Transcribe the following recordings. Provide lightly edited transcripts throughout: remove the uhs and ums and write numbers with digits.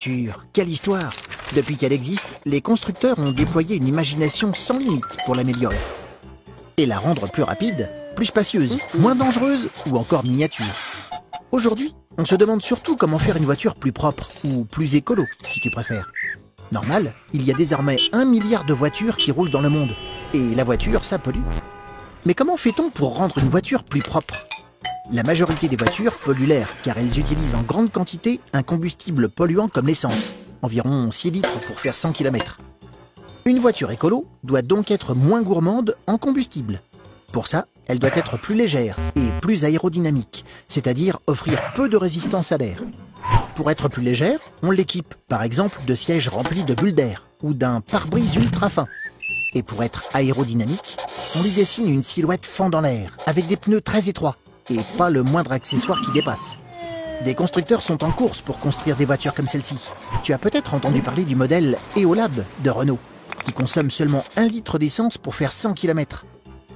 Quelle histoire! Depuis qu'elle existe, les constructeurs ont déployé une imagination sans limite pour l'améliorer. Et la rendre plus rapide, plus spacieuse, moins dangereuse ou encore miniature. Aujourd'hui, on se demande surtout comment faire une voiture plus propre, ou plus écolo, si tu préfères. Normal, il y a désormais 1 milliard de voitures qui roulent dans le monde. Et la voiture, ça pollue. Mais comment fait-on pour rendre une voiture plus propre? La majorité des voitures polluent l'air, car elles utilisent en grande quantité un combustible polluant comme l'essence, environ 6 litres pour faire 100 km. Une voiture écolo doit donc être moins gourmande en combustible. Pour ça, elle doit être plus légère et plus aérodynamique, c'est-à-dire offrir peu de résistance à l'air. Pour être plus légère, on l'équipe par exemple de sièges remplis de bulles d'air ou d'un pare-brise ultra fin. Et pour être aérodynamique, on lui dessine une silhouette fendant l'air, avec des pneus très étroits, et pas le moindre accessoire qui dépasse. Des constructeurs sont en course pour construire des voitures comme celle-ci. Tu as peut-être entendu parler du modèle Eolab de Renault, qui consomme seulement 1 litre d'essence pour faire 100 km.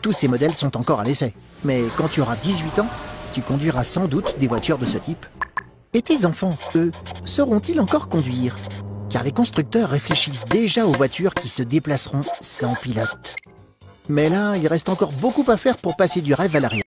Tous ces modèles sont encore à l'essai, mais quand tu auras 18 ans, tu conduiras sans doute des voitures de ce type. Et tes enfants, eux, sauront-ils encore conduire? Car les constructeurs réfléchissent déjà aux voitures qui se déplaceront sans pilote. Mais là, il reste encore beaucoup à faire pour passer du rêve à la réalité.